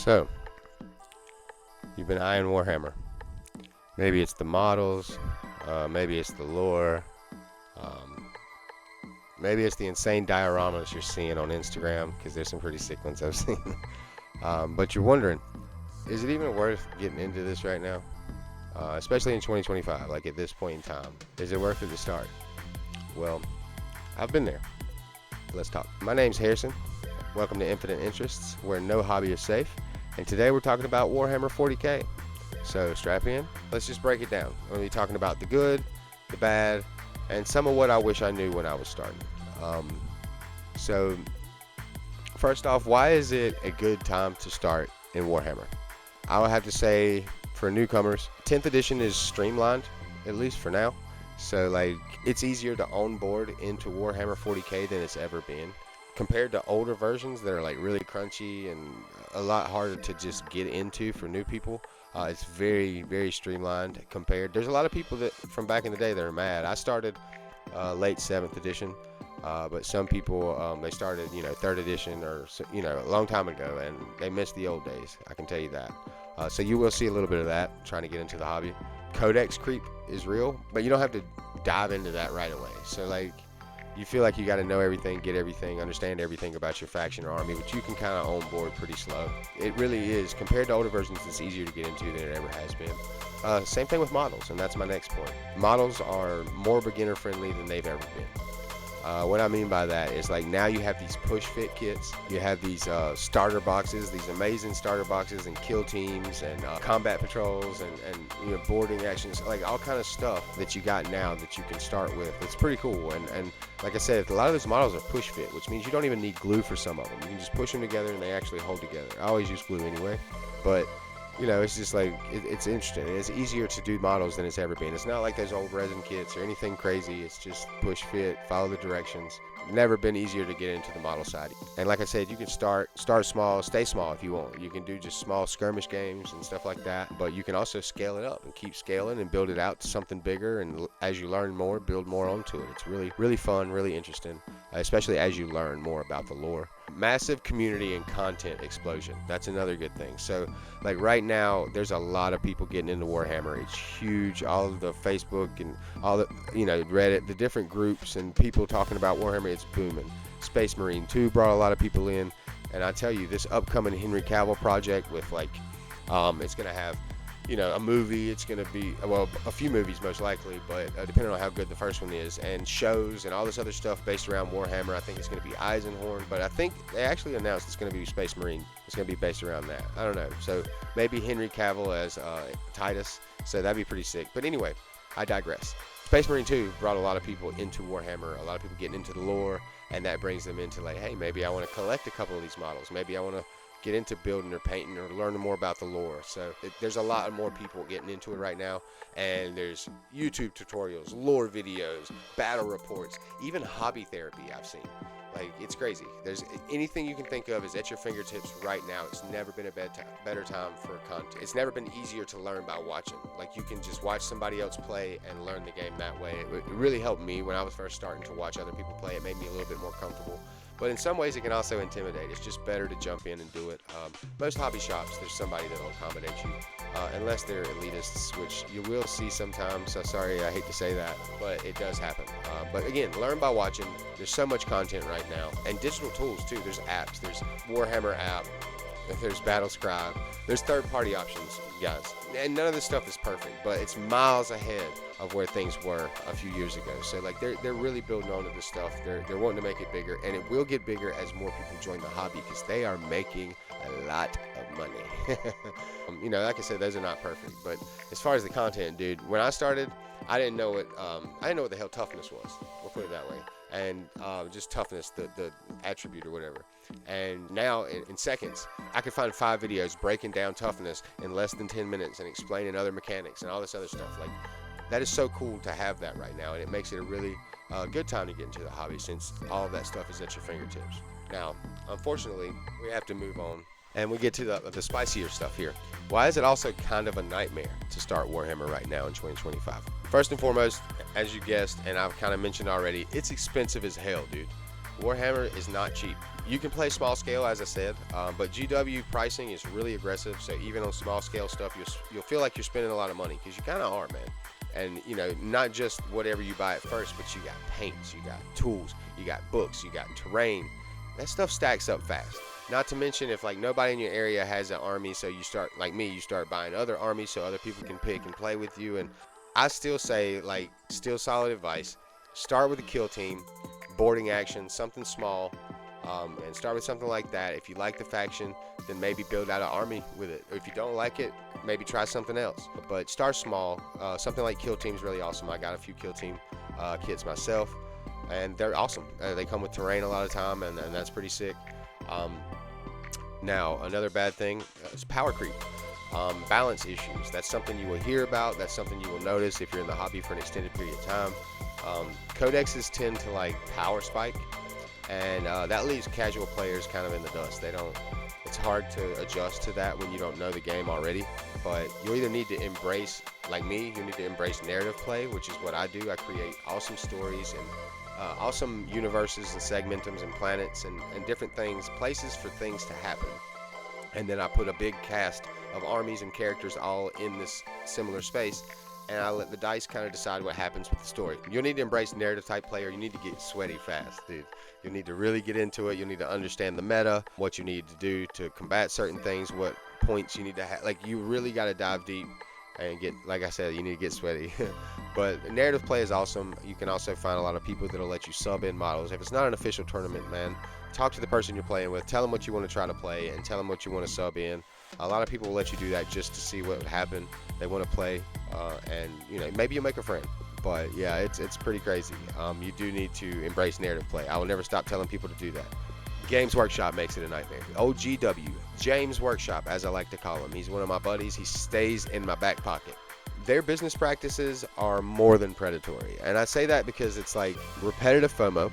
So, you've been eyeing Warhammer. Maybe it's the models, maybe it's the lore, um, maybe it's the insane dioramas you're seeing on Instagram, because there's some pretty sick ones I've seen. But you're wondering, is it even worth getting into this right now? Especially in 2025, like at this point in time. Is it worth it to start? Well, I've been there. Let's talk. My name's Harrison. Welcome to Infinite Interests, where no hobby is safe. And today we're talking about Warhammer 40k. So strap in. Let's just break it down. We're going to be talking about the good, the bad, and some of what I wish I knew when I was starting. So first off, why is it a good time to start in Warhammer? I would have to say, for newcomers, 10th edition is streamlined, at least for now. So like, it's easier to onboard into Warhammer 40k than it's ever been. Compared to older versions that are like really crunchy and a lot harder to just get into for new people, it's very, very streamlined compared. There's a lot of people that from back in the day that are mad. I started late 7th edition, but some people they started 3rd edition or a long time ago, and they missed the old days. I can tell you that. So you will see a little bit of that trying to get into the hobby. Codex creep is real, but you don't have to dive into that right away. So like, you feel like you got to know everything, get everything, understand everything about your faction or army, but you can kind of onboard pretty slow. It really is. Compared to older versions, it's easier to get into than it ever has been. Same thing with models, and that's my next point. Models are more beginner friendly than they've ever been. What I mean by that is, like, now you have these push fit kits, you have these starter boxes, these amazing starter boxes, and kill teams and combat patrols and boarding actions, like all kind of stuff that you got now that you can start with. It's pretty cool, and like I said, a lot of those models are push fit, which means you don't even need glue for some of them. You can just push them together and they actually hold together. I always use glue anyway, but it's just like, it's interesting. It's easier to do models than it's ever been. It's not like those old resin kits or anything crazy. It's just push fit, follow the directions. Never been easier to get into the model side. And like I said, you can start small, stay small if you want. You can do just small skirmish games and stuff like that, but you can also scale it up and keep scaling and build it out to something bigger, and as you learn more, build more onto it. It's really, really fun, really interesting, especially as you learn more about the lore. Massive community and content explosion. That's another good thing. So like right now, there's a lot of people getting into Warhammer. It's huge. All of the Facebook and all the Reddit, the different groups and people talking about Warhammer, it's booming. Space Marine 2 brought a lot of people in, and I tell you, this upcoming Henry Cavill project with it's gonna have a movie. It's going to be, well, a few movies most likely, but depending on how good the first one is, and shows and all this other stuff based around Warhammer. I think it's going to be Eisenhorn, but I think they actually announced it's going to be Space Marine. It's going to be based around that. I don't know. So maybe Henry Cavill as Titus. So that'd be pretty sick. But anyway, I digress. Space Marine 2 brought a lot of people into Warhammer, a lot of people getting into the lore, and that brings them into like, hey, maybe I want to collect a couple of these models. Maybe I want to get into building or painting or learning more about the lore. So there's a lot more people getting into it right now, and there's YouTube tutorials, lore videos, battle reports, even hobby therapy I've seen. Like, it's crazy. There's anything you can think of is at your fingertips right now. It's never been a better time for content. It's never been easier to learn by watching. Like, you can just watch somebody else play and learn the game that way. It really helped me when I was first starting to watch other people play. It made me a little bit more comfortable. But in some ways, it can also intimidate. It's just better to jump in and do it. Most hobby shops, there's somebody that will accommodate you, unless they're elitists, which you will see sometimes. So sorry, I hate to say that, but it does happen. But again, learn by watching. There's so much content right now, and digital tools too. There's apps. There's Warhammer app. There's Battlescribe. There's third-party options, guys. And none of this stuff is perfect, but it's miles ahead of where things were a few years ago. So like, they're really building onto this stuff. They're wanting to make it bigger, and it will get bigger as more people join the hobby, because they are making a lot of money. Like I said, those are not perfect, but as far as the content, dude, when I started, I didn't know what the hell toughness was. We'll put it that way. And just toughness, the attribute or whatever. And now in seconds, I can find 5 videos breaking down toughness in less than 10 minutes and explaining other mechanics and all this other stuff. Like, that is so cool to have that right now, and it makes it a really good time to get into the hobby, since all of that stuff is at your fingertips. Now, unfortunately, we have to move on, and we get to the spicier stuff here. Why is it also kind of a nightmare to start Warhammer right now in 2025? First and foremost, as you guessed, and I've kind of mentioned already, it's expensive as hell, dude. Warhammer is not cheap. You can play small scale, as I said, but GW pricing is really aggressive. So even on small scale stuff, you'll feel like you're spending a lot of money, because you kind of are, man. And you know, not just whatever you buy at first, but you got paints, you got tools, you got books, you got terrain. That stuff stacks up fast. Not to mention, if like nobody in your area has an army, so you start, like me, you start buying other armies so other people can pick and play with you. And I still say, like, still solid advice, start with a kill team, boarding action, something small, and start with something like that. If you like the faction, then maybe build out an army with it. Or if you don't like it, maybe try something else. But start small. Something like kill team is really awesome. I got a few kill team kits myself, and they're awesome. They come with terrain a lot of time, and that's pretty sick. Now, another bad thing is power creep. Balance issues. That's something you will hear about. That's something you will notice if you're in the hobby for an extended period of time. Codexes tend to like power spike, and that leaves casual players kind of in the dust. It's hard to adjust to that when you don't know the game already. But you either need to embrace, like me, you need to embrace narrative play, which is what I do. I create awesome stories and awesome universes and segmentums and planets and different things, places for things to happen. And then I put a big cast of armies and characters all in this similar space, and I let the dice kind of decide what happens with the story. You'll need to embrace narrative type player. You need to get sweaty fast, dude. You need to really get into it. You need to understand the meta, what you need to do to combat certain things, what points you need to have. Like, you really got to dive deep and get, like I said, you need to get sweaty. But narrative play is awesome. You can also find a lot of people that'll let you sub in models. If it's not an official tournament, man, talk to the person you're playing with. Tell them what you want to try to play, and tell them what you want to sub in. A lot of people will let you do that just to see what would happen. They want to play, and you know, maybe you'll make a friend. But yeah, it's pretty crazy. You do need to embrace narrative play. I will never stop telling people to do that. Games Workshop makes it a nightmare. OGW, James Workshop, as I like to call him. He's one of my buddies. He stays in my back pocket. Their business practices are more than predatory. And I say that because it's like repetitive FOMO.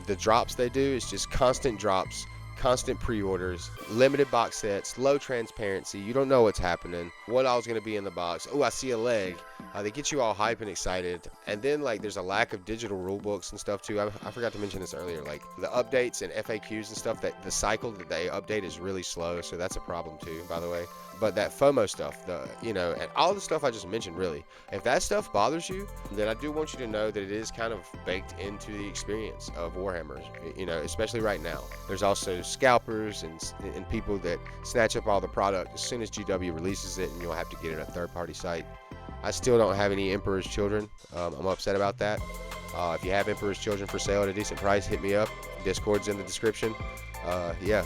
The drops they do is just constant drops, constant pre-orders, limited box sets, low transparency. You don't know what's happening, what all's going to be in the box. Oh, I see a leg. They get you all hype and excited. And then like there's a lack of digital rule books and stuff too. I forgot to mention this earlier. Like the updates and FAQs and stuff, that the cycle that they update is really slow. So that's a problem too, by the way. But that FOMO stuff, and all the stuff I just mentioned, really, if that stuff bothers you, then I do want you to know that it is kind of baked into the experience of Warhammer, especially right now. There's also scalpers and people that snatch up all the product as soon as GW releases it, and you'll have to get it at a third-party site. I still don't have any Emperor's Children. I'm upset about that. If you have Emperor's Children for sale at a decent price, hit me up. Discord's in the description. Yeah.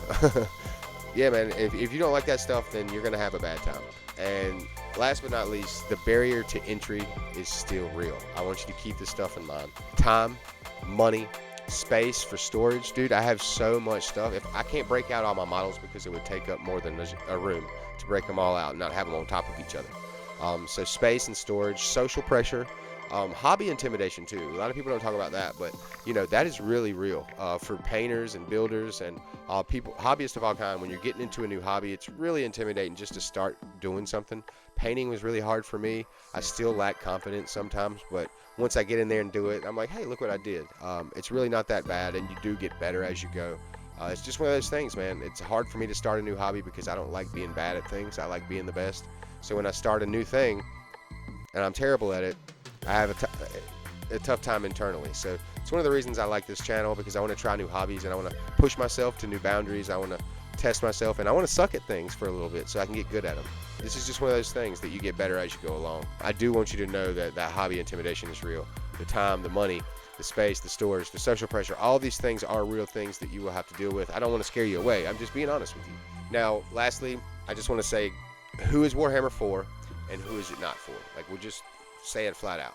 Yeah, man, if you don't like that stuff, then you're going to have a bad time. And last but not least, the barrier to entry is still real. I want you to keep this stuff in mind. Time, money, space for storage. Dude, I have so much stuff. If I can't break out all my models because it would take up more than a room to break them all out and not have them on top of each other. So space and storage, social pressure, hobby intimidation too. A lot of people don't talk about that, but that is really real for painters and builders and people, hobbyists of all kind. When you're getting into a new hobby, it's really intimidating just to start doing something. Painting was really hard for me. I still lack confidence sometimes, but once I get in there and do it, I'm like, hey, look what I did. It's really not that bad, and you do get better as you go. It's just one of those things, man. It's hard for me to start a new hobby because I don't like being bad at things. I like being the best. So when I start a new thing and I'm terrible at it, I have a tough time internally. So it's one of the reasons I like this channel, because I want to try new hobbies and I want to push myself to new boundaries. I want to test myself, and I want to suck at things for a little bit so I can get good at them. This is just one of those things that you get better as you go along. I do want you to know that hobby intimidation is real. The time, the money, the space, the storage, the social pressure, all these things are real things that you will have to deal with. I don't want to scare you away. I'm just being honest with you. Now, lastly, I just want to say, who is Warhammer for and who is it not for? Like, we'll just say it flat out.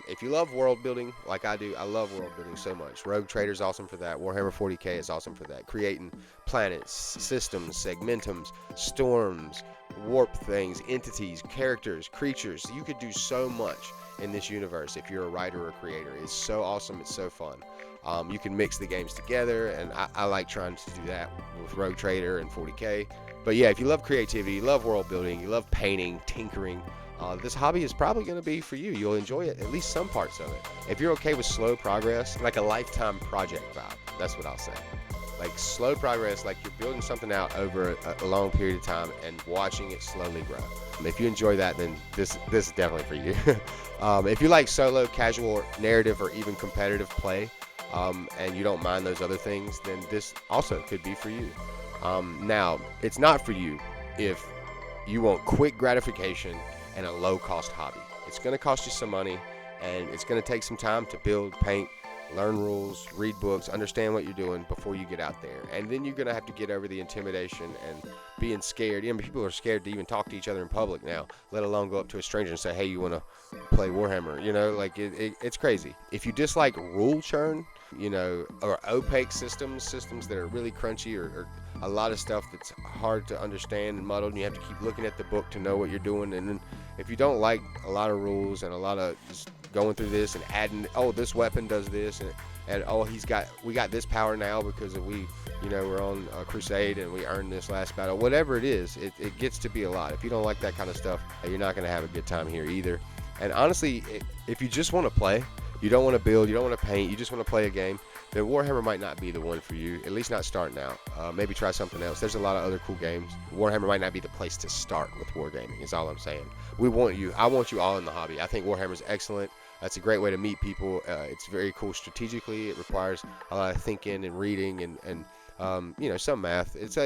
If you love world building like I do, I love world building so much. Rogue Trader is awesome for that. Warhammer 40k is awesome for that. Creating planets, systems, segmentums, storms, warp things, entities, characters, creatures. You could do so much in this universe if you're a writer or a creator. It's so awesome. It's so fun. You can mix the games together, and I like trying to do that with Rogue Trader and 40k. But yeah, if you love creativity, you love world building, you love painting, tinkering, this hobby is probably going to be for you. You'll enjoy it, at least some parts of it. If you're okay with slow progress, like a lifetime project vibe, that's what I'll say. Like slow progress, like you're building something out over a long period of time and watching it slowly grow. If you enjoy that, then this is definitely for you. If you like solo, casual, narrative, or even competitive play, and you don't mind those other things, then this also could be for you. Now, it's not for you if you want quick gratification and a low-cost hobby. It's going to cost you some money, and it's going to take some time to build, paint, learn rules, read books, understand what you're doing before you get out there. And then you're going to have to get over the intimidation and being scared. You know, people are scared to even talk to each other in public now, let alone go up to a stranger and say, hey, you want to play Warhammer? You know, like it's crazy. If you dislike rule churn, you know, or opaque systems that are really crunchy, or a lot of stuff that's hard to understand and muddled, and you have to keep looking at the book to know what you're doing. And then if you don't like a lot of rules and a lot of just going through this and adding, oh, this weapon does this, and oh, we got this power now because we're on a crusade and we earned this last battle. Whatever it is, it gets to be a lot. If you don't like that kind of stuff, you're not going to have a good time here either. And honestly, if you just want to play, you don't want to build, you don't want to paint, you just want to play a game, then Warhammer might not be the one for you, at least not starting out. Maybe try something else. There's a lot of other cool games. Warhammer might not be the place to start with wargaming, is all I'm saying. I want you all in the hobby. I think Warhammer is excellent. That's a great way to meet people. It's very cool strategically. It requires a lot of thinking and reading and some math. It's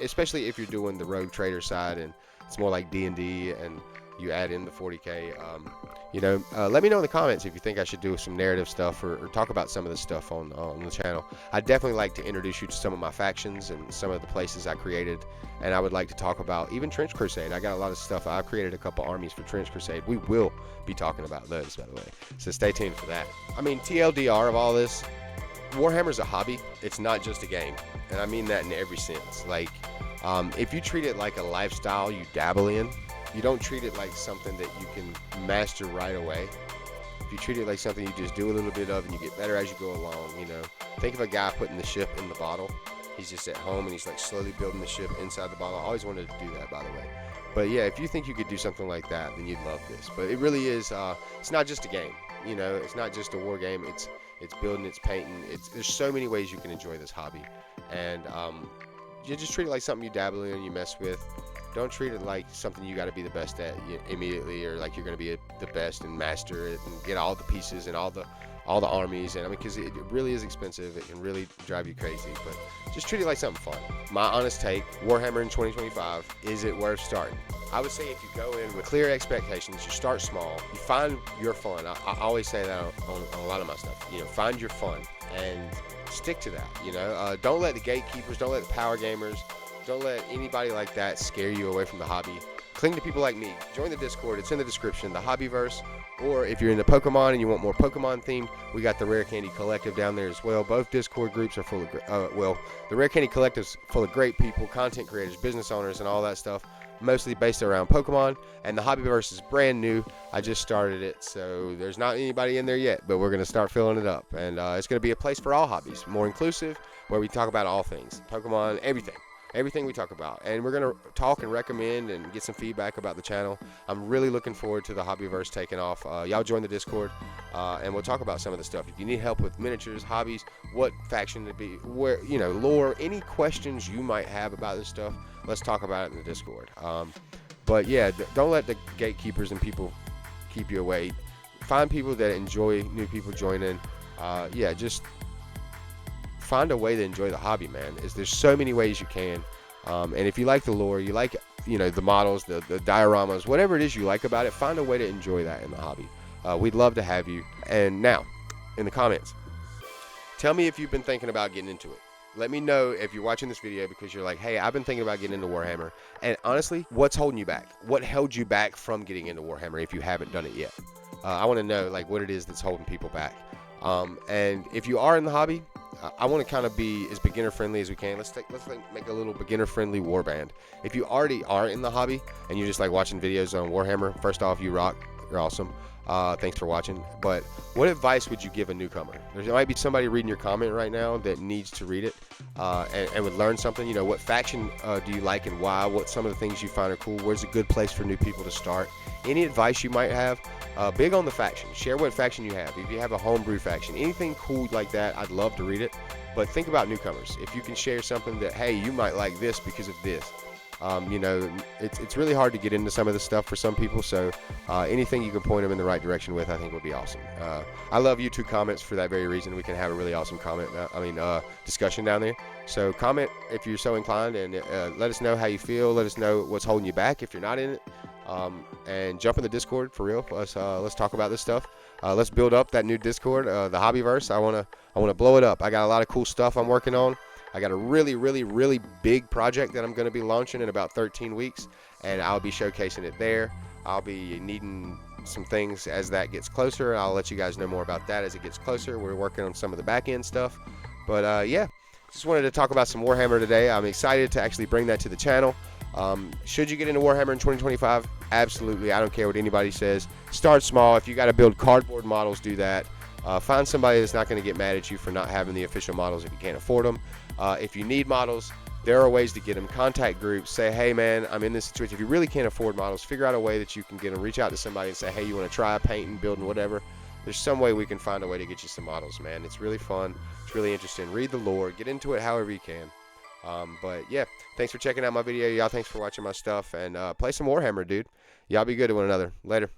especially if you're doing the rogue trader side and it's more like D&D and you add in the 40K. Let me know in the comments if you think I should do some narrative stuff or talk about some of this stuff on the channel. I'd definitely like to introduce you to some of my factions and some of the places I created, and I would like to talk about even Trench Crusade. I got a lot of stuff. I've created a couple armies for Trench Crusade. We will be talking about those, by the way, so stay tuned for that. I mean, TLDR of all this, Warhammer's a hobby. It's not just a game, and I mean that in every sense. Like, if you treat it like a lifestyle you dabble in, you don't treat it like something that you can master right away. If you treat it like something you just do a little bit of and you get better as you go along, think of a guy putting the ship in the bottle. He's just at home and he's like slowly building the ship inside the bottle. I always wanted to do that, by the way. But yeah, if you think you could do something like that, then you'd love this. But it really is, it's not just a game. It's not just a war game. It's building, it's painting. There's so many ways you can enjoy this hobby. And you just treat it like something you dabble in, you mess with. Don't treat it like something you got to be the best at immediately, or like you're going to be the best and master it and get all the pieces and all the armies. And because it really is expensive, it can really drive you crazy. But just treat it like something fun. My honest take: Warhammer in 2025, is it worth starting? I would say if you go in with clear expectations, you start small, you find your fun. I always say that on a lot of my stuff. Find your fun and stick to that. Don't let the gatekeepers, don't let the power gamers, don't let anybody like that scare you away from the hobby. Cling to people like me. Join the Discord. It's in the description, the Hobbyverse. Or if you're into Pokemon and you want more Pokemon themed, we got the Rare Candy Collective down there as well. Both Discord groups are full of, the Rare Candy Collective's full of great people, content creators, business owners, and all that stuff, mostly based around Pokemon. And the Hobbyverse is brand new. I just started it, so there's not anybody in there yet, but we're going to start filling it up. And it's going to be a place for all hobbies, more inclusive, where we talk about all things, Pokemon, everything we talk about. And we're going to talk and recommend and get some feedback about the channel. I'm really looking forward to the Hobbyverse taking off. Y'all join the Discord, and we'll talk about some of the stuff. If you need help with miniatures, hobbies, what faction to be, where, lore, any questions you might have about this stuff, let's talk about it in the Discord. But yeah, don't let the gatekeepers and people keep you away. Find people that enjoy new people joining. Just find a way to enjoy the hobby, man. There's so many ways you can. And if you like the lore, you like the models, the dioramas, whatever it is you like about it, find a way to enjoy that in the hobby. We'd love to have you. And now, in the comments, tell me if you've been thinking about getting into it. Let me know if you're watching this video because you're like, hey, I've been thinking about getting into Warhammer. And honestly, what's holding you back? What held you back from getting into Warhammer if you haven't done it yet? I want to know what it is that's holding people back. And if you are in the hobby, I want to kind of be as beginner friendly as we can. Let's make a little beginner friendly warband. If you already are in the hobby and you just like watching videos on Warhammer, first off, you rock. You're awesome. Thanks for watching. But what advice would you give a newcomer? There might be somebody reading your comment right now that needs to read it and would learn something. You know, what faction do you like and why? What some of the things you find are cool? Where's a good place for new people to start? Any advice you might have? Big on the faction. Share what faction you have. If you have a homebrew faction, anything cool like that, I'd love to read it. But think about newcomers. If you can share something that, hey, you might like this because of this. You know, it's really hard to get into some of this stuff for some people, so anything you can point them in the right direction with, I think would be awesome. I love YouTube comments for that very reason. We can have a really awesome discussion down there. So comment if you're so inclined, and let us know how you feel. Let us know what's holding you back if you're not in it, and jump in the Discord for real. Let's talk about this stuff. Let's build up that new Discord, the Hobbyverse. I wanna blow it up. I got a lot of cool stuff I'm working on. I got a really, really, really big project that I'm going to be launching in about 13 weeks, and I'll be showcasing it there. I'll be needing some things as that gets closer. I'll let you guys know more about that as it gets closer. We're working on some of the back end stuff. But yeah, just wanted to talk about some Warhammer today. I'm excited to actually bring that to the channel. Should you get into Warhammer in 2025? Absolutely. I don't care what anybody says. Start small. If you got to build cardboard models, do that. Find somebody that's not going to get mad at you for not having the official models if you can't afford them. If you need models, there are ways to get them. Contact groups. Say, hey, man, I'm in this situation. If you really can't afford models, figure out a way that you can get them. Reach out to somebody and say, hey, you want to try painting, building, whatever. There's some way we can find a way to get you some models, man. It's really fun. It's really interesting. Read the lore. Get into it however you can. But, yeah, thanks for checking out my video. Y'all, thanks for watching my stuff. And play some Warhammer, dude. Y'all be good to one another. Later.